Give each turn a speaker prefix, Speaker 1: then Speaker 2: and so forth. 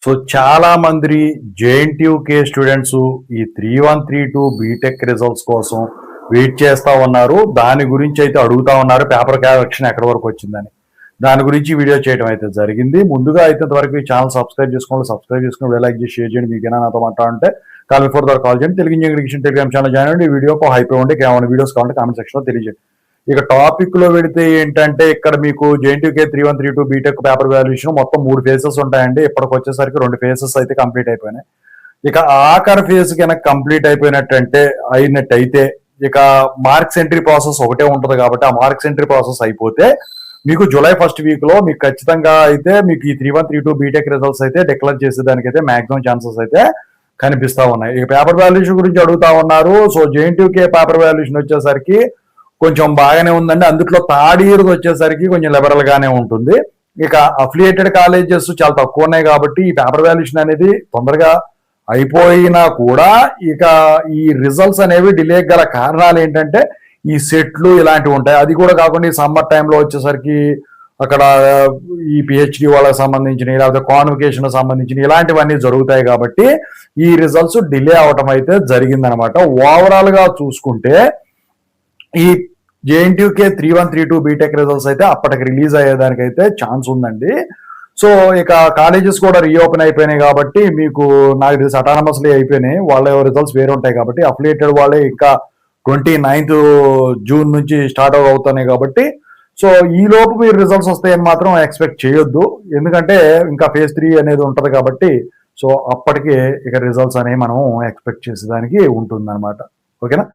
Speaker 1: So చాలా మంది JNTUK students ఈ 3132 బీటెక్ రిజల్ట్స్ కోసం వెయిట్ చేస్తా ఉన్నారు. దాని గురించి అయితే అడుగుతా ఉన్నారు, పేపర్ కరెక్షన్ ఎక్కడి వరకు వచ్చిందని. దాని గురించి వీడియో చేయడం అయితే జరిగింది. ముందుగా అయితే ఇంతవరకు ఈ ఛానల్ సబ్స్క్రైబ్ చేసుకుని లైక్ చేసి షేర్ చేయండి. మీకైనా నాతో మాట్లాడంటే కాల్ బిఫోర్ ద్వారా కాల్ చేయండి. Telugu English Telegram channel join అవ్వండి. ఈ వీడియోకి హైప్ ఉండి కేవలం వీడియోస్ కావాలంటే కామెంట్ సెక్షన్ లో తెలియజేయండి. ఇక టాపిక్ లో పెడితే ఏంటంటే ఇక్కడ మీకు జేఎన్టీయూకే 3132 బీటెక్ పేపర్ వాల్యుయేషన్ మొత్తం 3 ఫేజెస్ ఉంటాయండి. ఇప్పటికి వచ్చేసరికి 2 ఫేజెస్ అయితే కంప్లీట్ అయిపోయినాయి. ఇక ఆఖరి ఫేజ్ కనుక కంప్లీట్ అయినట్టయితే ఇక మార్క్స్ ఎంట్రీ ప్రాసెస్ ఒకటే ఉంటుంది కాబట్టి ఆ మార్క్స్ ఎంట్రీ ప్రాసెస్ అయిపోతే మీకు జూలై ఫస్ట్ వీక్ లో మీకు ఖచ్చితంగా అయితే మీకు ఈ 3132 బీటెక్ రిజల్ట్స్ అయితే డిక్లేర్ చేసేదానికైతే మాక్సిమం ఛాన్సెస్ అయితే కనిపిస్తా ఉన్నాయి. ఇక పేపర్ వాల్యుయేషన్ గురించి అడుగుతా ఉన్నారు. సో జేఎన్టీయూకే పేపర్ వాల్యుయేషన్ వచ్చేసరికి కొంచెం బాగానే ఉందండి. అందుట్లో థర్డ్ ఇయర్ వచ్చేసరికి కొంచెం లిబరల్ గానే ఉంటుంది. ఇక అఫిలియేటెడ్ కాలేజెస్ చాలా తక్కువ ఉన్నాయి కాబట్టి ఈ పేపర్ వాల్యుయేషన్ అనేది తొందరగా అయిపోయినా కూడా ఇక ఈ రిజల్ట్స్ అనేవి డిలే గల కారణాలు ఏంటంటే ఈ సెట్లు ఇలాంటివి ఉంటాయి. అది కూడా కాకుండా ఈ సమ్మర్ టైంలో వచ్చేసరికి అక్కడ ఈ పిహెచ్డి వాళ్ళకి సంబంధించిన లేకపోతే కాన్వకేషన్ సంబంధించిన ఇలాంటివన్నీ జరుగుతాయి కాబట్టి ఈ రిజల్ట్స్ డిలే అవటం అయితే జరిగిందనమాట. ఓవరాల్ గా చూసుకుంటే ఈ జేఎన్టీయూకే 3132 బీటెక్ రిజల్ట్స్ అయితే అప్పటికి రిలీజ్ అయ్యేదానికైతే ఛాన్స్ ఉందండి. సో ఇక కాలేజెస్ కూడా రీఓపెన్ అయిపోయినాయి కాబట్టి మీకు నాకు తెలిసి అటానమస్లీ అయిపోయినాయి. వాళ్ళ రిజల్ట్స్ వేరే ఉంటాయి కాబట్టి అఫిలియేటెడ్ వాళ్ళే ఇంకా 29th జూన్ నుంచి స్టార్ట్ అవుతున్నాయి కాబట్టి సో ఈ లోపు మీరు రిజల్ట్స్ వస్తాయని మాత్రం ఎక్స్పెక్ట్ చేయొద్దు. ఎందుకంటే ఇంకా ఫేజ్ 3 అనేది ఉంటది కాబట్టి సో అప్పటికే ఇక రిజల్ట్స్ అనేవి మనం ఎక్స్పెక్ట్ చేసేదానికి ఉంటుంది అనమాట. ఓకేనా.